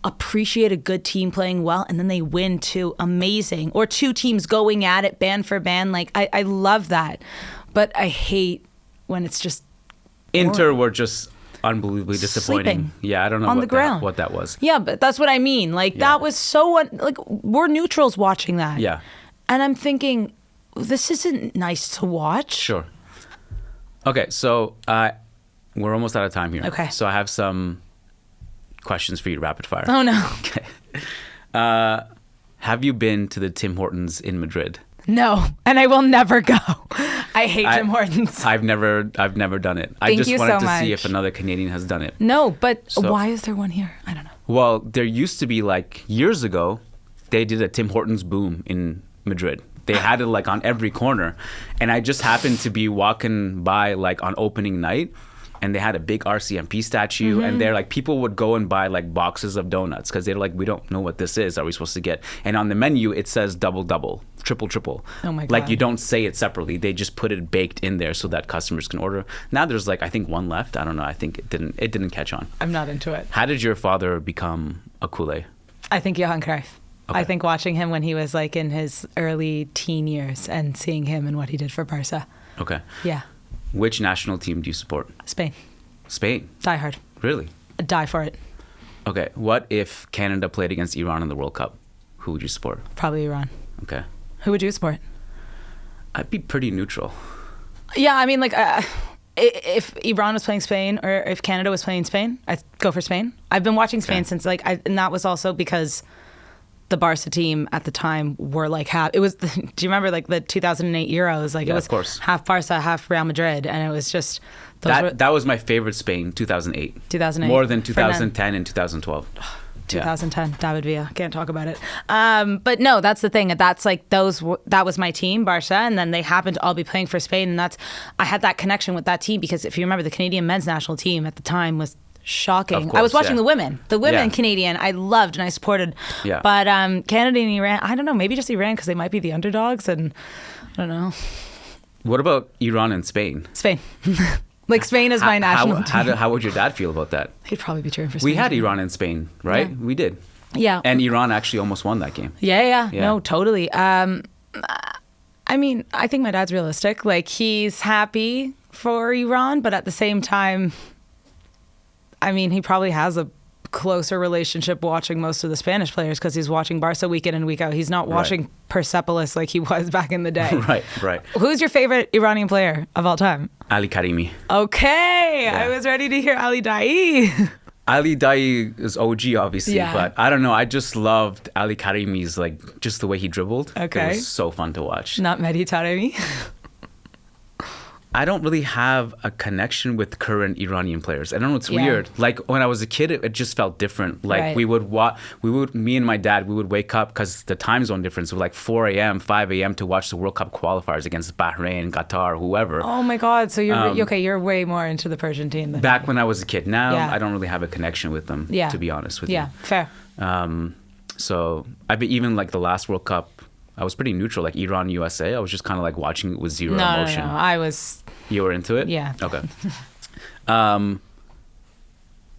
appreciate a good team playing well and then they win too. Amazing. Or two teams going at it band for band. Like, I love that. But I hate when it's just Inter were just unbelievably disappointing. Sleeping yeah, I don't know on the ground. What that was. Yeah, but that's what I mean. Like, that was so, we're neutrals watching that. Yeah. And I'm thinking, this isn't nice to watch. Sure. Okay, so we're almost out of time here. Okay. So I have some questions for you to rapid fire. Oh, no. Okay. Have you been to the Tim Hortons in Madrid? No, and I will never go. I hate Tim Hortons. I've never done it. I just wanted to see if another Canadian has done it. No, but why is there one here? I don't know. Well, there used to be, like, years ago, they did a Tim Hortons boom in Madrid. They had it like on every corner. And I just happened to be walking by like on opening night and they had a big RCMP statue and they're like, people would go and buy like boxes of donuts because they're like, we don't know what this is. Are we supposed to get? And on the menu, it says double, double, triple, triple. Oh my God. Like you don't say it separately. They just put it baked in there so that customers can order. Now there's like, I think one left. I don't know. I think it didn't catch on. I'm not into it. How did your father become a culé? I think Johan Cruyff. Okay. I think watching him when he was like in his early teen years and seeing him and what he did for Barca. Okay. Yeah. Which national team do you support? Spain. Spain? Die hard. Really? I'd die for it. Okay. What if Canada played against Iran in the World Cup? Who would you support? Probably Iran. Okay. Who would you support? I'd be pretty neutral. Yeah, I mean, like, if Iran was playing Spain or if Canada was playing Spain, I'd go for Spain. I've been watching Spain since, like, and that was also because the Barca team at the time were like half. It was. Do you remember like the 2008 Euros? Like, yeah, it was of course. Half Barca, half Real Madrid, and it was just that was my favorite Spain. 2008. 2008. More than 2010 and 2012. 2010, David Villa. Can't talk about it. But no, that's the thing. That's like that was my team, Barca, and then they happened to all be playing for Spain, and I had that connection with that team because if you remember, the Canadian men's national team at the time was shocking. Of course, I was watching the women Canadian, I loved and I supported. Yeah. But Canada and Iran, I don't know, maybe just Iran because they might be the underdogs, and I don't know. What about Iran and Spain? Spain. Like, Spain is my national team. How would your dad feel about that? He'd probably be cheering for Spain. We had Iran and Spain, right? Yeah. We did. Yeah. And Iran actually almost won that game. Yeah. No, totally. I mean, I think my dad's realistic. Like, he's happy for Iran, but at the same time, I mean, he probably has a closer relationship watching most of the Spanish players because he's watching Barca week in and week out. He's not watching Persepolis like he was back in the day. Right. Who's your favorite Iranian player of all time? Ali Karimi. Okay. Yeah. I was ready to hear Ali Daei. Ali Daei is OG, obviously, but I don't know. I just loved Ali Karimi's, like, just the way he dribbled. Okay. It was so fun to watch. Not Mehdi Taremi. I don't really have a connection with current Iranian players. I don't know, it's weird. Like when I was a kid, it just felt different. Like me and my dad, we would wake up because the time zone difference was like 4 a.m., 5 a.m. to watch the World Cup qualifiers against Bahrain, Qatar, whoever. Oh my God. So you're way more into the Persian team than back when I was a kid. Now I don't really have a connection with them, to be honest with you. Yeah, fair. So even like the last World Cup, I was pretty neutral. Like Iran, USA, I was just kind of like watching it with zero emotion. No, I was. You were into it? Yeah. Okay.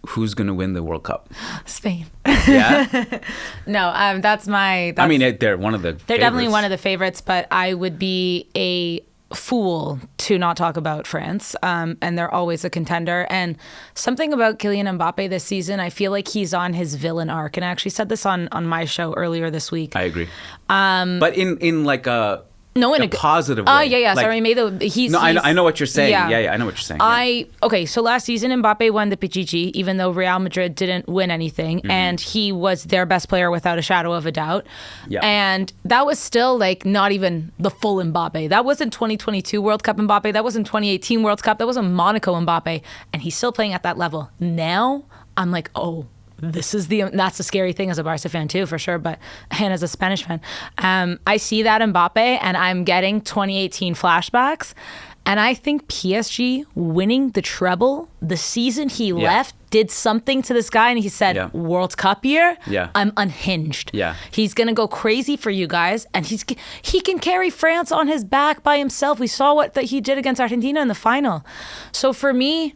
Who's gonna win the World Cup? Spain. Yeah. No, that's my. I mean, they're one of the. They're definitely one of the favorites, but I would be a fool to not talk about France. And they're always a contender. And something about Kylian Mbappe this season, I feel like he's on his villain arc. And I actually said this on my show earlier this week. I agree. But in like a. No, in a positive way. Oh, yeah. Like, sorry, he's. No, I know what you're saying. Yeah, I know what you're saying. Okay, so last season Mbappe won the Pichichi, even though Real Madrid didn't win anything, and he was their best player without a shadow of a doubt. Yeah. And that was still like not even the full Mbappe. That wasn't 2022 World Cup Mbappe. That wasn't 2018 World Cup. That wasn't Monaco Mbappe, and he's still playing at that level. Now I'm like, oh. That's the scary thing as a Barca fan too, for sure, and as a Spanish fan. I see that Mbappe and I'm getting 2018 flashbacks, and I think PSG winning the treble, the season he left, did something to this guy, and he said, World Cup year, I'm unhinged. Yeah. He's going to go crazy for you guys, and he can carry France on his back by himself. We saw what that he did against Argentina in the final. So for me,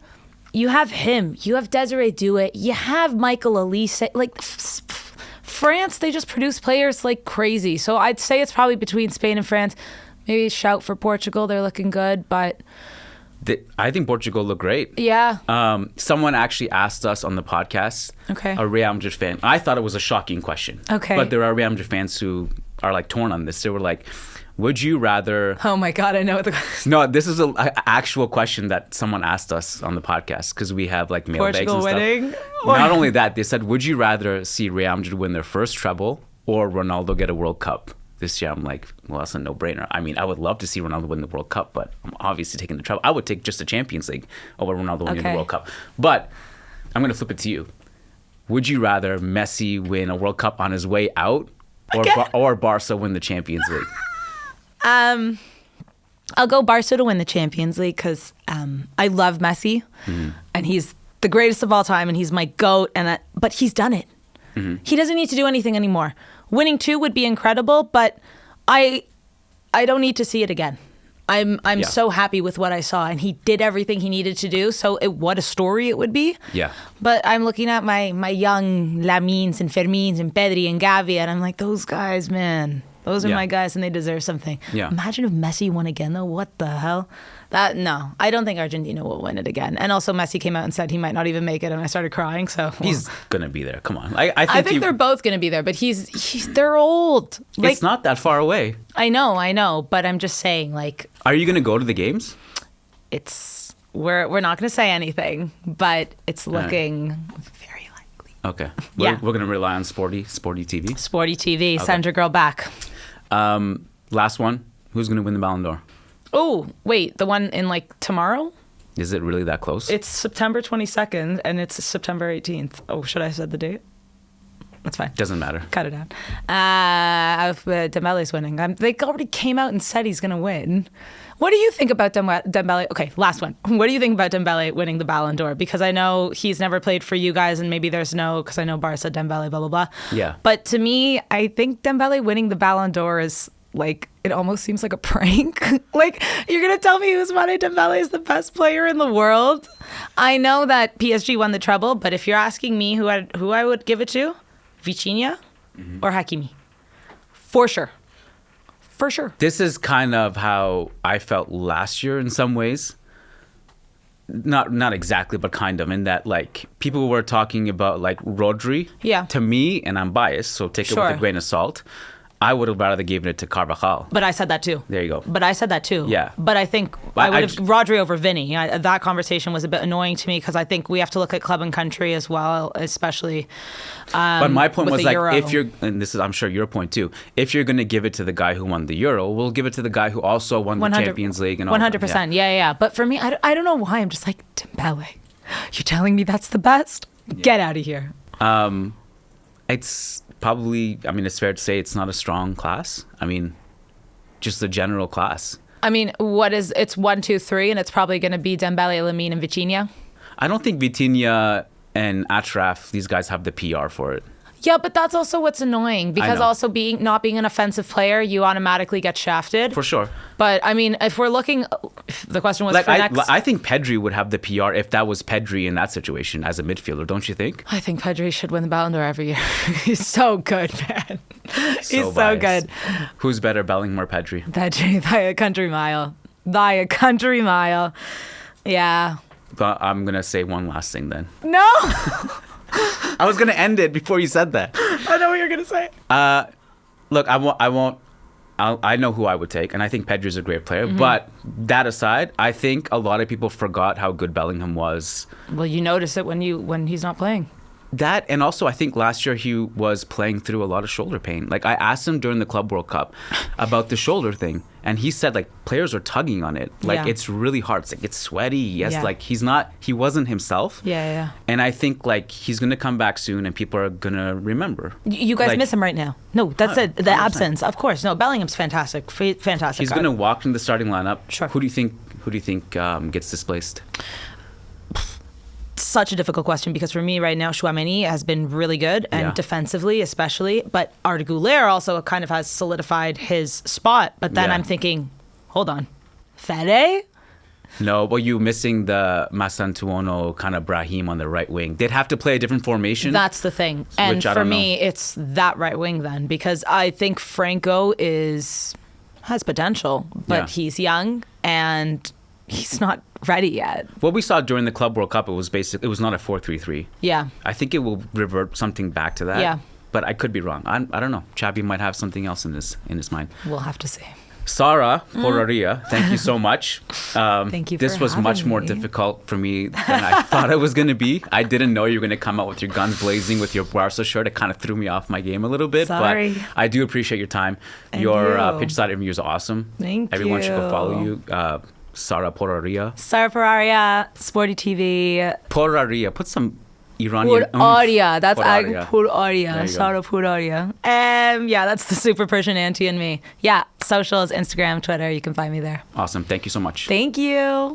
you have him. You have Desiree Doué. You have Michael Elise. Like France, they just produce players like crazy. So I'd say it's probably between Spain and France. Maybe shout for Portugal. They're looking good, but I think Portugal look great. Yeah. Someone actually asked us on the podcast. Okay. A Real Madrid fan. I thought it was a shocking question. Okay. But there are Real Madrid fans who are like torn on this. They were like, would you rather... Oh my God, I know what the question. No, this is an actual question that someone asked us on the podcast because we have like mailbags and stuff. Portugal winning? Not only that, they said, would you rather see Real Madrid win their first treble or Ronaldo get a World Cup this year? I'm like, well, that's a no-brainer. I mean, I would love to see Ronaldo win the World Cup, but I'm obviously taking the treble. I would take just the Champions League over Ronaldo winning the World Cup. But I'm going to flip it to you. Would you rather Messi win a World Cup on his way out or Barca win the Champions League? I'll go Barca to win the Champions League because I love Messi, and he's the greatest of all time, and he's my GOAT. But he's done it. He doesn't need to do anything anymore. Winning 2 would be incredible, but I don't need to see it again. I'm so happy with what I saw, and he did everything he needed to do. So what a story it would be. Yeah. But I'm looking at my young Lamines and Fermins and Pedri and Gavi, and I'm like, those guys, man. Those are my guys, and they deserve something. Yeah. Imagine if Messi won again, though. What the hell? No, I don't think Argentina will win it again. And also, Messi came out and said he might not even make it, and I started crying. So he's gonna be there. Come on, I think they're both gonna be there, but they're old. Like, it's not that far away. I know, but I'm just saying, like. Are you gonna go to the games? We're not gonna say anything, but it's looking very likely. Okay. We're gonna rely on Sporty TV. Sporty TV. Okay. Send your girl back. Last one. Who's going to win the Ballon d'Or? Oh, wait. The one in like tomorrow? Is it really that close? It's September 22nd and it's September 18th. Oh, should I have said the date? That's fine. Doesn't matter. Cut it out. Dembele's winning. They already came out and said he's going to win. What do you think about Dembele? Okay, last one. What do you think about Dembele winning the Ballon d'Or? Because I know he's never played for you guys, and maybe there's because I know Barca, Dembele, blah, blah, blah. Yeah. But to me, I think Dembele winning the Ballon d'Or is like, it almost seems like a prank. Like, you're going to tell me Ousmane Dembele is the best player in the world? I know that PSG won the treble, but if you're asking me who I would give it to, Vitinha or Hakimi? For sure. For sure. This is kind of how I felt last year in some ways. Not exactly, but kind of, in that like people were talking about like Rodri. Yeah. To me, and I'm biased, so take it with a grain of salt. I would have rather given it to Carvajal. But I said that too. There you go. But I said that too. Yeah. But I think I would have Rodri over Vinny. That conversation was a bit annoying to me because I think we have to look at club and country as well, especially. But my point was like, Euro. if you're, and this is I'm sure your point too, if you're going to give it to the guy who won the Euro, we'll give it to the guy who also won the Champions League and all 100%. Yeah. But for me, I don't know why. I'm just like, Dembele, you're telling me that's the best? Yeah. Get out of here. It's probably, I mean, it's fair to say it's not a strong class. I mean, just the general class. I mean, it's 1, 2, 3, and it's probably going to be Dembele, Lamine, and Vitinha. I don't think Vitinha and Achraf, these guys have the PR for it. Yeah, but that's also what's annoying because also not being an offensive player, you automatically get shafted. For sure. But I mean, if we're looking, if the question was like for next. I think Pedri would have the PR if that was Pedri in that situation as a midfielder, don't you think? I think Pedri should win the Ballon d'Or every year. He's so good, man. He's so good. Who's better, Bellingham or Pedri? Pedri, by a country mile. By a country mile. Yeah. But I'm going to say one last thing then. No! I was going to end it before you said that. I know what you're going to say. Look, I know who I would take, and I think Pedri's a great player. Mm-hmm. But that aside, I think a lot of people forgot how good Bellingham was. Well, you notice it when he's not playing. That, and also I think last year he was playing through a lot of shoulder pain. Like I asked him during the Club World Cup about the shoulder thing, and he said like players are tugging on it. Like it's really hard. It's like it's sweaty. Yes, like he wasn't himself. Yeah. And I think like he's gonna come back soon, and people are gonna remember. You guys miss him right now. No, that's it. The 100%. Absence, of course. No, Bellingham's fantastic. Fantastic. He's gonna walk in the starting lineup. Sure. Who do you think gets displaced? Such a difficult question because for me right now, Chouameni has been really good and defensively especially, but Arda Güler also kind of has solidified his spot. But then I'm thinking, hold on, Fede? No, but you missing the Masantuono kind of Brahim on the right wing. They'd have to play a different formation. That's the thing. And for me, it's that right wing then because I think Franco has potential, but he's young and he's not ready yet. What we saw during the Club World Cup, it was not a 4-3-3. Yeah. I think it will revert something back to that. Yeah. But I could be wrong. I don't know. Xabi might have something else in his mind. We'll have to see. Sara Poraria, thank you so much. Thank you for This was much more difficult for me than I thought it was going to be. I didn't know you were going to come out with your guns blazing with your Barca shirt. It kind of threw me off my game a little bit. Sorry. But I do appreciate your time. And your pitch side interview is awesome. Thank you. Everyone should go follow you. Sara Poraria. Sara Poraria, Sporty TV. Poraria. Put some Iranian. Poraria. That's Poraria. Poraria. Sara Poraria. That's the super Persian auntie in me. Yeah, socials, Instagram, Twitter. You can find me there. Awesome. Thank you so much. Thank you.